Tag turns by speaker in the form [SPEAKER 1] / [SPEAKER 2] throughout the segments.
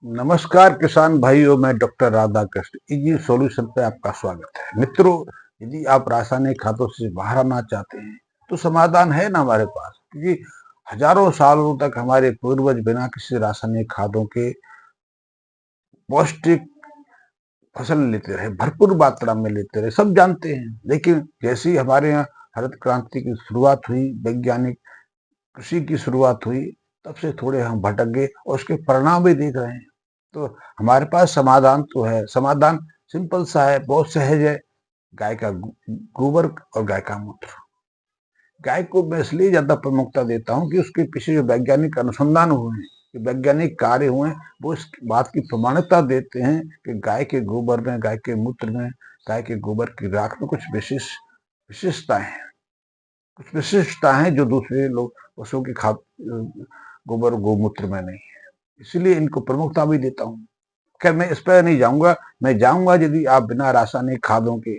[SPEAKER 1] नमस्कार किसान भाइयों, मैं डॉक्टर राधाकृष्ण इजी सॉल्यूशन पे आपका स्वागत है। मित्रों, यदि आप रासायनिक खादों से बाहर आना चाहते हैं तो समाधान है ना हमारे पास, क्योंकि हजारों सालों तक हमारे पूर्वज बिना किसी रासायनिक खादों के पौष्टिक फसल लेते रहे, भरपूर मात्रा में लेते रहे, सब जानते हैं। लेकिन जैसे ही हमारे यहाँ हरित क्रांति की शुरुआत हुई, वैज्ञानिक कृषि की शुरुआत हुई, तब से थोड़े हम भटक गए और उसके परिणाम भी देख रहे हैं। तो हमारे पास समाधान तो है। समाधान सिंपल सा है, बहुत सहज है। गाय का गोबर और गाय का मूत्र। गाय को मैं इसलिए ज्यादा प्रमुखता देता हूँ कि उसके पीछे जो वैज्ञानिक अनुसंधान हुए हैं, जो वैज्ञानिक कार्य हुए हैं, वो इस बात की प्रमाणिकता देते हैं कि गाय के गोबर में, गाय के मूत्र में, गाय के गोबर की राख में कुछ विशेषताएं हैं। कुछ विशिष्टता है जो दूसरे लोग पशुओं की खाद गोबर गोमूत्र में नहीं है। इसलिए इनको प्रमुखता भी देता हूँ। खैर, मैं इस पर नहीं जाऊंगा। मैं जाऊंगा, यदि आप बिना रासायनिक खादों के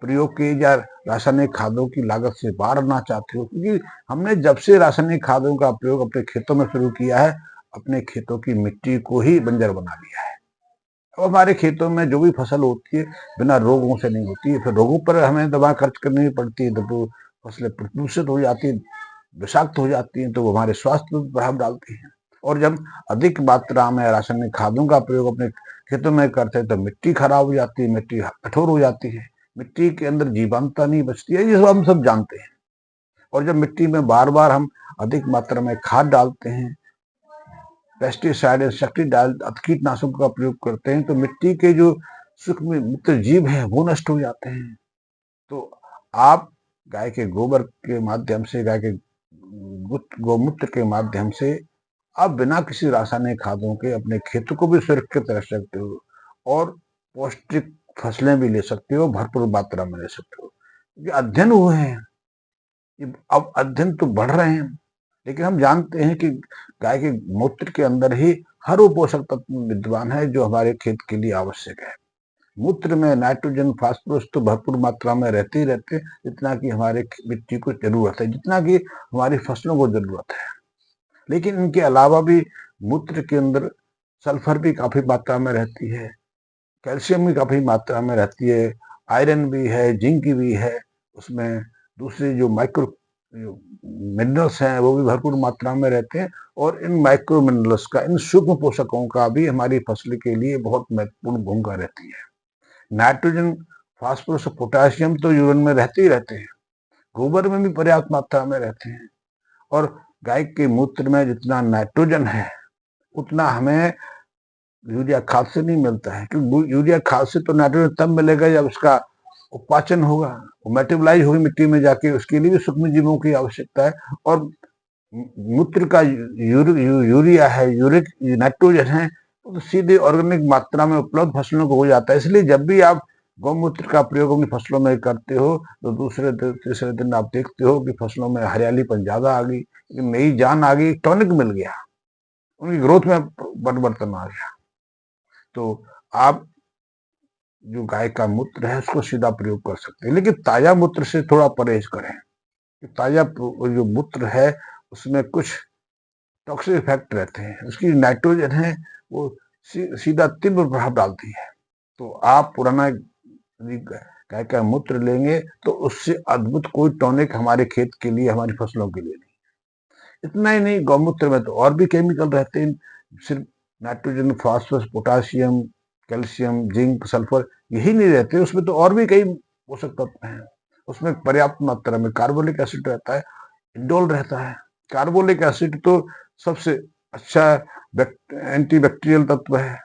[SPEAKER 1] प्रयोग के या रासायनिक खादों की लागत से बाहर आना चाहते हो, क्योंकि हमने जब से रासायनिक खादों का प्रयोग अपने खेतों में शुरू किया है, अपने खेतों की मिट्टी को ही बंजर बना दिया है। अब हमारे खेतों में जो भी फसल होती है बिना रोगों से नहीं होती है। फिर रोगों पर हमें दवा खर्च करनी पड़ती है, तो फसलें प्रदूषित हो जाती है, विषाक्त हो जाती हैं, तो वो हमारे स्वास्थ्य पर प्रभाव डालती हैं। और जब अधिक मात्रा में रासायनिक खादों का प्रयोग अपने खेतों में करते हैं तो मिट्टी खराब हो जाती है, मिट्टी कठोर हो जाती है, मिट्टी के अंदर जीवंतता नहीं बचती है। ये सब हम सब जानते हैं। और जब मिट्टी में बार बार हम अधिक मात्रा में खाद डालते हैं, पेस्टिसाइड, इंसेक्टिसाइड, कीटनाशकों का प्रयोग करते हैं, तो मिट्टी के जो सूक्ष्म मित्र जीव हैं वो नष्ट हो जाते हैं। तो आप गाय के गोबर के माध्यम से, गाय के गौमूत्र के माध्यम से आप बिना किसी रासायनिक खादों के अपने खेतों को भी सुरक्षित रख सकते हो और पौष्टिक फसलें भी ले सकते हो, भरपूर मात्रा में ले सकते हो। ये अध्ययन हुए हैं, अब अध्ययन तो बढ़ रहे हैं, लेकिन हम जानते हैं कि गाय के मूत्र के अंदर ही हर वो पोषक तत्व विद्यमान है जो हमारे खेत के लिए आवश्यक है। मूत्र में नाइट्रोजन, फास्फोरस तो भरपूर मात्रा में रहते ही रहते, जितना कि हमारे मिट्टी को जरूरत है, जितना कि हमारी फसलों को जरूरत है। लेकिन इनके अलावा भी मूत्र के अंदर सल्फर भी काफी मात्रा में रहती है, कैल्शियम भी काफी मात्रा में रहती है, आयरन भी है, जिंक भी है उसमें। दूसरे जो माइक्रो मिनरल्स हैं वो भी भरपूर मात्रा में रहते हैं। और इन माइक्रो मिनरल्स का, इन सूक्ष्म पोषकों का भी हमारी फसल के लिए बहुत महत्वपूर्ण भूमिका रहती है। नाइट्रोजन, फास्फोरस, पोटासियम तो यूरिन में रहते ही रहते हैं, गोबर में भी पर्याप्त मात्रा में रहते हैं। और गाय के मूत्र में जितना नाइट्रोजन है उतना हमें यूरिया खाद से नहीं मिलता है, क्योंकि यूरिया खाद से तो नाइट्रोजन तब मिलेगा जब उसका उपाचन होगा, वो मेटाबोलाइज होगी मिट्टी में जाके, उसके लिए भी सूक्ष्म जीवों की आवश्यकता है। और मूत्र का यूरिया है, यूरिक नाइट्रोजन है, तो सीधे ऑर्गेनिक मात्रा में उपलब्ध फसलों को हो जाता है। इसलिए जब भी आप गौमूत्र का प्रयोग अपनी फसलों में करते हो तो दूसरे तीसरे दिन आप देखते हो कि फसलों में हरियालीपन ज्यादा आ गई, नई जान आ गई, टॉनिक मिल गया, उनकी ग्रोथ में परिवर्तन आ गया। तो आप जो गाय का मूत्र है उसको सीधा प्रयोग कर सकते हैं, लेकिन ताजा मूत्र से थोड़ा परहेज करें। ताजा जो मूत्र है उसमें कुछ टॉक्सिक इफेक्ट रहते हैं, उसकी नाइट्रोजन है वो सीधा तीव्र प्रभाव डालती है। तो आप पुराना गाय का मूत्र लेंगे तो उससे अद्भुत कोई टॉनिक हमारे खेत के लिए, हमारी फसलों के लिए नहीं। इतना ही नहीं, गौमूत्र में तो और भी केमिकल रहते हैं। सिर्फ nitrogen, phosphorus, potassium, calcium, zinc, sulphur यही नहीं रहते, उसमें तो और भी कई पोषक तत्व हैं। उसमें पर्याप्त मात्रा में कार्बोलिक एसिड रहता है, इंडोल रहता है। कार्बोलिक एसिड तो सबसे अच्छा एंटी बैक्टीरियल तत्व है,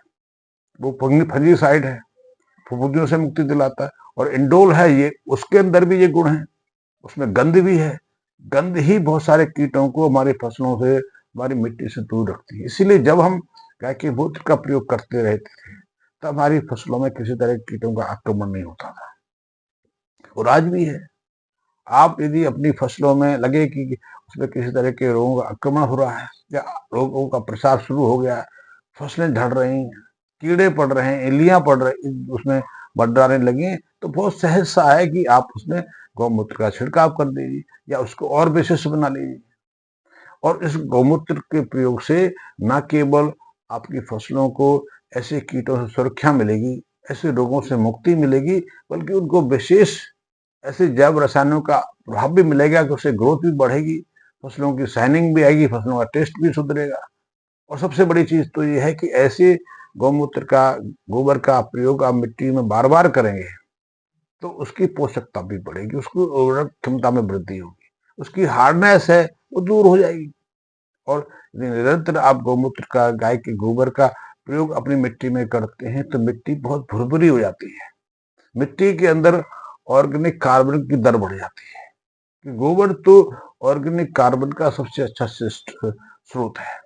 [SPEAKER 1] वो फंजीसाइड है, फफूंदियों से मुक्ति दिलाता है। और इंडोल है, ये उसके अंदर भी ये गुण है, उसमें गंध भी है। गंध ही बहुत सारे कीटों को हमारी फसलों से, हमारी मिट्टी से दूर रखती है। इसीलिए जब हम गाय के मूत्र का प्रयोग करते रहते थे तब हमारी फसलों में किसी तरह के कीटों का आक्रमण नहीं होता था, और आज भी है। आप यदि अपनी फसलों में लगे कि उसमें किसी तरह के रोगों का आक्रमण हो रहा है या रोगों का प्रसार शुरू हो गया, फसलें झड़ रही हैं, कीड़े पड़ रहे हैं, इल्लियां पड़ रही उसमें बढ़ने लगी, तो बहुत सहज सा है कि आप उसमें गौमूत्र का छिड़काव कर दीजिए या उसको और विशिष्ट बना लीजिए। और इस गौमूत्र के प्रयोग से न केवल आपकी फसलों को ऐसे कीटों से सुरक्षा मिलेगी, ऐसे रोगों से मुक्ति मिलेगी, बल्कि उनको विशेष ऐसे जैव रसायनों का प्रभाव भी मिलेगा कि उससे ग्रोथ भी बढ़ेगी, फसलों की शाइनिंग भी आएगी, फसलों का टेस्ट भी सुधरेगा। और सबसे बड़ी चीज तो ये है कि ऐसे गौमूत्र का, गोबर का प्रयोग आप मिट्टी में बार बार करेंगे तो उसकी पोषकता भी बढ़ेगी, उसकी उर्वरक क्षमता में वृद्धि होगी, उसकी हार्डनेस है वो दूर हो जाएगी। और यदि निरंतर आप गौमूत्र का, गाय के गोबर का प्रयोग अपनी मिट्टी में करते हैं तो मिट्टी बहुत भुरभुरी हो जाती है, मिट्टी के अंदर ऑर्गेनिक कार्बन की दर बढ़ जाती है कि गोबर तो ऑर्गेनिक कार्बन का सबसे अच्छा स्रोत है।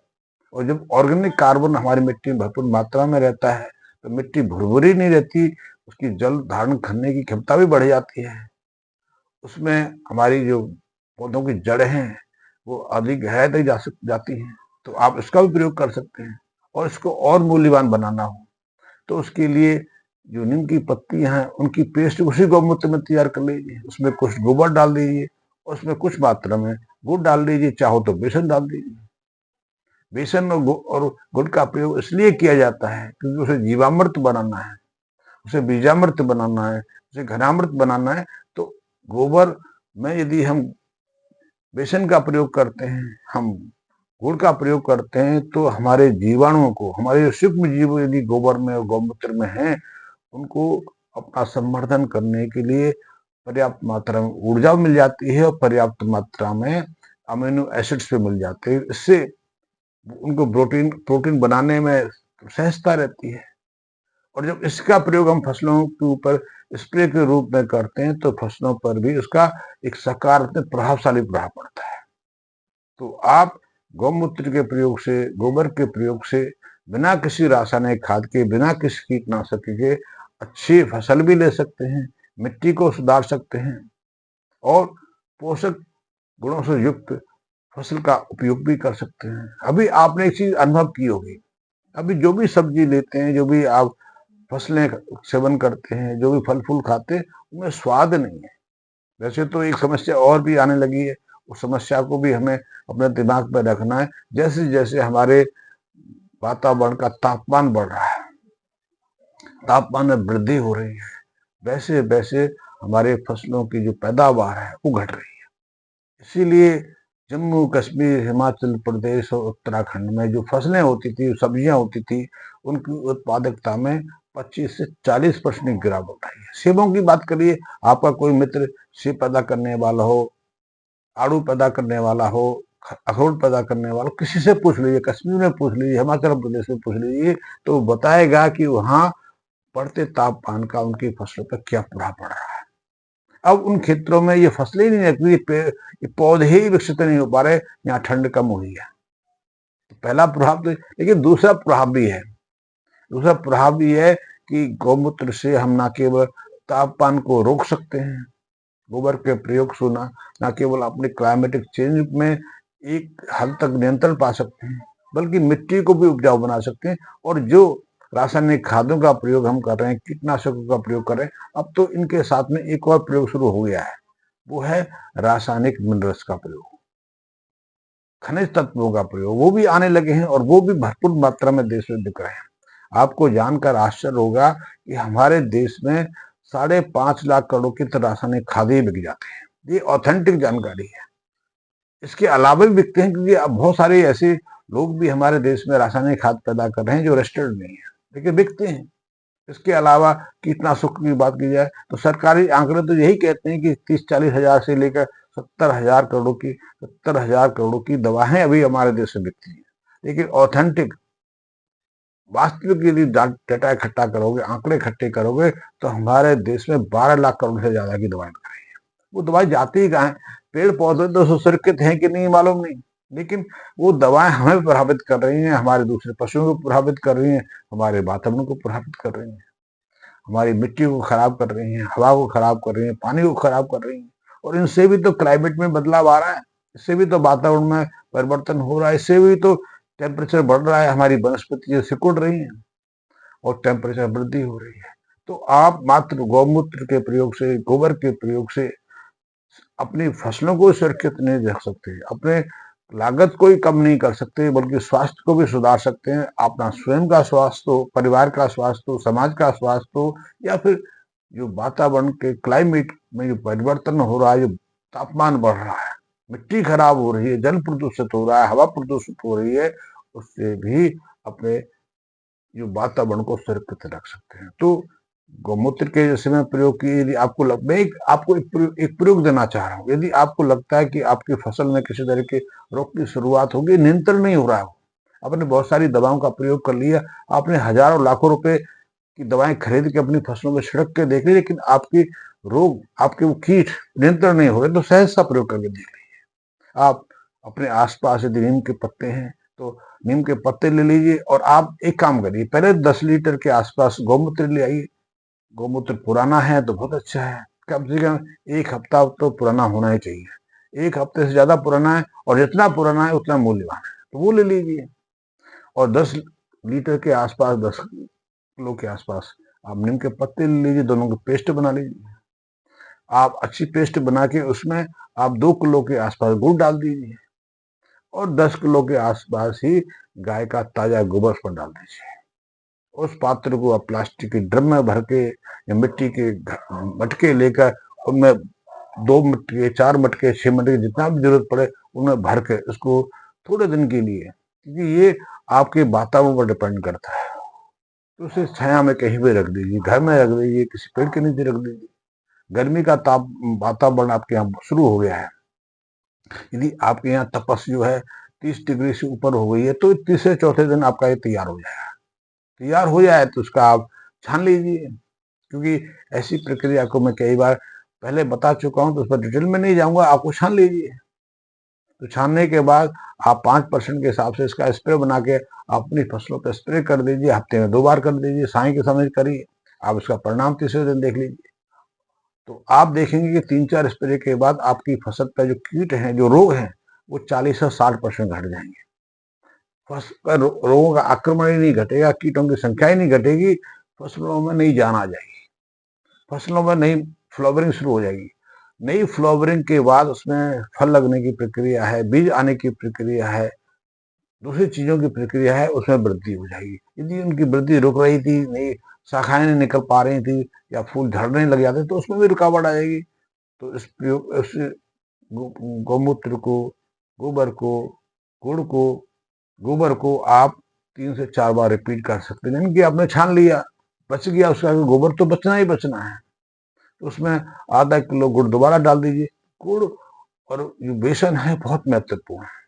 [SPEAKER 1] और जब ऑर्गेनिक कार्बन हमारी मिट्टी में भरपूर मात्रा में रहता है तो मिट्टी भुरभुरी नहीं रहती, उसकी जल धारण करने की क्षमता भी बढ़ जाती है, उसमें हमारी जो पौधों की जड़ें हैं वो अधिक गहराई तक जाती हैं। तो आप इसका भी प्रयोग कर सकते हैं। और इसको और मूल्यवान बनाना हो तो उसके लिए जो नीम की पत्तियां हैं उनकी पेस्ट उसी गौमूत्र में तैयार कर लीजिए, उसमें कुछ गोबर डाल दीजिए, उसमें कुछ मात्रा में गुड़ डाल दीजिए, चाहो तो बेसन डाल दीजिए। बेसन और गुड़ का प्रयोग इसलिए किया जाता है क्योंकि उसे जीवामृत बनाना है, उसे बीजामृत बनाना है, उसे घनामृत बनाना है। तो गोबर में यदि हम बेसन का प्रयोग करते हैं, हम गुड़ का प्रयोग करते हैं, तो हमारे जीवाणुओं को, हमारे सूक्ष्म जीव यदि गोबर में और गौमूत्र में हैं, उनको अपना संवर्धन करने के लिए पर्याप्त मात्रा में ऊर्जा मिल जाती है और पर्याप्त मात्रा में अमीनो एसिड्स भी मिल जाते हैं। इससे उनको प्रोटीन बनाने में सहजता रहती है। और जब इसका प्रयोग हम फसलों के ऊपर स्प्रे के रूप में करते हैं तो फसलों पर भी उसका एक सकारात्मक प्रभावशाली प्रभाव पड़ता है। तो आप गौमूत्र के प्रयोग से, गोबर के प्रयोग से, बिना किसी रासायनिक खाद के, बिना किसी कीटनाशक के अच्छी फसल भी ले सकते हैं, मिट्टी को सुधार सकते हैं और पोषक गुणों से युक्त फसल का उपयोग भी कर सकते हैं। अभी आपने एक चीज अनुभव की होगी, अभी जो भी सब्जी लेते हैं, जो भी आप फसलें सेवन करते हैं, जो भी फल फूल खाते हैं, उनमें स्वाद नहीं है। वैसे तो एक समस्या और भी आने लगी है, उस समस्या को भी हमें अपने दिमाग में रखना है। जैसे जैसे हमारे वातावरण का तापमान बढ़ रहा है, तापमान में वृद्धि हो रही है, वैसे वैसे हमारे फसलों की जो पैदावार है वो घट रही है। इसीलिए जम्मू कश्मीर, हिमाचल प्रदेश और उत्तराखंड में जो फसलें होती थी, सब्जियां होती थी, उनकी उत्पादकता में 25 से 40% की गिरावट आई है। सेबों की बात करिए, आपका कोई मित्र सेब पैदा करने वाला हो, आड़ू पैदा करने वाला हो, अखरोट पैदा करने वाला, किसी से पूछ लीजिए, कश्मीर में पूछ लीजिए, हिमाचल प्रदेश में पूछ लीजिए, तो बताएगा कि वहां बढ़ते तापमान का उनकी फसलों पर क्या प्रभाव पड़ रहा है। अब उन क्षेत्रों में ये फसलें ही नहीं लगती, ये पौधे ही विकसित नहीं हो पा रहे, यहाँ ठंड कम हुई है। तो पहला प्रभाव तो, लेकिन दूसरा प्रभाव भी है, दूसरा प्रभाव भी है कि गौमूत्र से हम न केवल तापमान को रोक सकते हैं, गोबर के प्रयोग से न केवल अपने क्लाइमेटिक चेंज में एक हद तक नियंत्रण पा सकते हैं, बल्कि मिट्टी को भी उपजाऊ बना सकते हैं। और जो रासायनिक खादों का प्रयोग हम कर रहे हैं, कीटनाशकों का प्रयोग कर रहे हैं, अब तो इनके साथ में एक और प्रयोग शुरू हो गया है, वो है रासायनिक मिनरल्स का प्रयोग, खनिज तत्वों का प्रयोग, वो भी आने लगे हैं और वो भी भरपूर मात्रा में देश में बिक रहे हैं। आपको जानकर आश्चर्य होगा कि हमारे देश में 5.5 लाख करोड़ की रासायनिक खादें बिक जाते हैं। ये ऑथेंटिक जानकारी है। इसके अलावा भी बिकते हैं क्योंकि अब बहुत सारे ऐसे लोग भी हमारे देश में रासायनिक खाद पैदा कर रहे हैं जो रजिस्टर्ड नहीं है, लेकिन बिकते हैं। इसके अलावा कीटनाशक की बात की जाए तो सरकारी आंकड़े तो यही कहते हैं कि 30-40 हजार से लेकर 70 हजार करोड़ की दवाएं अभी हमारे देश में बिकती हैं। लेकिन ऑथेंटिक वास्तविक यदि डाटा इकट्ठा करोगे, आंकड़े इकट्ठे करोगे, तो हमारे देश में 12 लाख करोड़ से ज्यादा की दवाएं बिक रही है। वो दवाई जाती ही कहाँ है? पेड़ पौधे तो सुरक्षित हैं कि नहीं मालूम नहीं, लेकिन वो दवाएं हमें प्रभावित कर रही हैं, हमारे दूसरे पशुओं को प्रभावित कर रही हैं, हमारे वातावरण को प्रभावित कर रही हैं, हमारी मिट्टी को खराब कर रही हैं, हवा को खराब कर रही हैं, पानी को खराब कर रही हैं। और इनसे भी तो क्लाइमेट में बदलाव आ रहा है, इससे भी तो वातावरण में परिवर्तन हो रहा है, इससे भी तो टेम्परेचर बढ़ रहा है, हमारी वनस्पतियां सिकुड़ रही हैं और टेम्परेचर वृद्धि हो रही है। तो आप मात्र गौमूत्र के प्रयोग से, गोबर के प्रयोग से अपनी फसलों को सुरक्षित नहीं रख सकते, अपने लागत कोई कम नहीं कर सकते, बल्कि स्वास्थ्य को भी सुधार सकते हैं। अपना स्वयं का स्वास्थ्य हो, परिवार का स्वास्थ्य हो, समाज का स्वास्थ्य हो, या फिर जो वातावरण के क्लाइमेट में जो परिवर्तन हो रहा है, जो तापमान बढ़ रहा है, मिट्टी खराब हो रही है, जल प्रदूषित हो रहा है, हवा प्रदूषित हो रही है, उससे भी अपने जो वातावरण को सुरक्षित रख सकते हैं। तो गौमूत्र के जैसे मैं प्रयोग की, यदि आपको मैं आपको एक प्रयोग देना चाह रहा हूँ। यदि आपको लगता है कि आपकी फसल में किसी तरह के रोग की शुरुआत होगी, नियंत्रण नहीं हो रहा है, आपने बहुत सारी दवाओं का प्रयोग कर लिया, आपने हजारों लाखों रुपए की दवाएं खरीद के अपनी फसलों में छिड़क के देख ली, लेकिन आपकी रोग, आपके वो कीट नियंत्रण नहीं हो रहे, तो सहज सा प्रयोग करके देख लीजिए। आप अपने आसपास यदि नीम के पत्ते हैं तो नीम के पत्ते ले लीजिए, और आप एक काम करिए, पहले 10 लीटर के आसपास गौमूत्र ले आइए। गौमूत्र पुराना है तो बहुत अच्छा है, कम से कम 1 हफ्ता तो पुराना होना ही चाहिए। 1 हफ्ते से ज्यादा पुराना है और जितना पुराना है उतना मूल्यवान है, तो वो ले लीजिए। और 10 लीटर के आसपास, 10 किलो के आसपास आप नीम के पत्ते ले लीजिए, दोनों की पेस्ट बना लीजिए। आप अच्छी पेस्ट बना के उसमें आप 2 किलो के आसपास गुड़ डाल दीजिए, और 10 किलो के आसपास ही गाय का ताजा गोबर पर डाल दीजिए। उस पात्र को आप प्लास्टिक के ड्रम में भर के या मिट्टी के मटके लेकर, उनमें 2 मटके, 4 मटके, 6 मटके, जितना भी जरूरत पड़े उनमें भर के उसको थोड़े दिन के लिए, क्योंकि ये आपके वातावरण पर डिपेंड करता है, तो उसे छाया में कहीं भी रख दीजिए, घर में रख दीजिए, किसी पेड़ के नीचे रख दीजिए। गर्मी का ताप वातावरण आपके यहाँ शुरू हो गया है, यदि आपके यहाँ तपस जो है 30 डिग्री से ऊपर हो गई है, तो तीसरे चौथे दिन आपका ये तैयार हो जाएगा। तैयार हो जाए तो उसका आप छान लीजिए, क्योंकि ऐसी प्रक्रिया को मैं कई बार पहले बता चुका हूं, तो उस पर डिटेल में नहीं जाऊंगा। आपको छान लीजिए, तो छानने के बाद आप 5% के हिसाब से इसका स्प्रे बना के अपनी फसलों पर स्प्रे कर दीजिए। हफ्ते में 2 बार कर दीजिए, साय के समय करिए, आप इसका परिणाम तीसरे दिन देख लीजिए। तो आप देखेंगे कि 3-4 स्प्रे के बाद आपकी फसल पर जो कीट हैं, जो रोग हैं, वो 40 से 60% घट जाएंगे। फसल पर रोगों का आक्रमण ही नहीं घटेगा, कीटों की संख्या ही नहीं घटेगी, फसलों में नई जान आ जाएगी, फसलों में नई फ्लावरिंग शुरू हो जाएगी। नई फ्लावरिंग के बाद उसमें फल लगने की प्रक्रिया है, बीज आने की प्रक्रिया है, दूसरी चीजों की प्रक्रिया है, उसमें वृद्धि हो जाएगी। यदि उनकी वृद्धि रुक रही थी, नई शाखाएं नहीं निकल पा रही थी, या फूल झड़ने लग जाते, तो उसमें भी रुकावट आ जाएगी। तो इस प्रयोग गौमूत्र को, गोबर को, गुड़ को, गोबर को आप 3 से 4 बार रिपीट कर सकते हैं। यानी कि आपने छान लिया, बच गया उसका गोबर, तो बचना ही बचना है, तो उसमें आधा किलो गुड़ दोबारा डाल दीजिए। गुड़ और जो बेसन है बहुत महत्वपूर्ण है,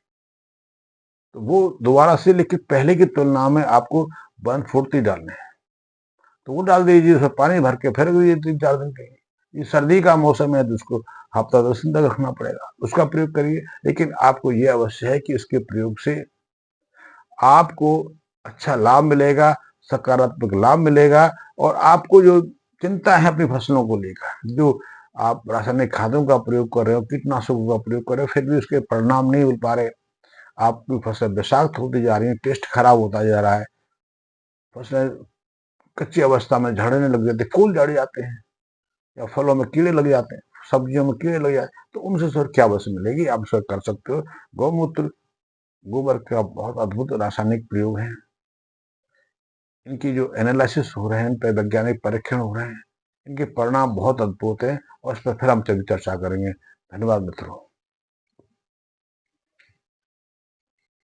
[SPEAKER 1] तो वो दोबारा से, लेकिन पहले की तुलना में आपको 1/4 डालने हैं, तो वो डाल दीजिए, उसमें पानी भर के फिर दीजिए 3-4 दिन के लिए। ये सर्दी का मौसम है तो उसको हफ्ता 10 दिन तक रखना पड़ेगा, उसका प्रयोग करिए। लेकिन आपको ये अवश्य है कि इसके प्रयोग से आपको अच्छा लाभ मिलेगा, सकारात्मक लाभ मिलेगा, और आपको जो चिंता है अपनी फसलों को लेकर, जो आप रासायनिक खादों का प्रयोग कर रहे हो, कीटनाशकों का प्रयोग कर रहे हो, फिर भी उसके परिणाम नहीं मिल पा रहे, आपकी फसल विषाक्त होती जा रही है, टेस्ट खराब होता जा रहा है, फसलें कच्ची अवस्था में झड़ने लग जाते, फूल झड़ जाते हैं, या फलों में कीड़े लग जाते हैं, सब्जियों में कीड़े लग जाते हैं, तो उनसे सर क्या बस मिलेगी? आप सर कर सकते हो। गौमूत्र, गोबर का बहुत अद्भुत रासायनिक प्रयोग है, इनकी जो एनालिसिस हो रहे हैं, इन पर वैज्ञानिक परीक्षण हो रहे हैं, इनके परिणाम बहुत अद्भुत है, और इस पर फिर हम चर्चा करेंगे। धन्यवाद मित्रों।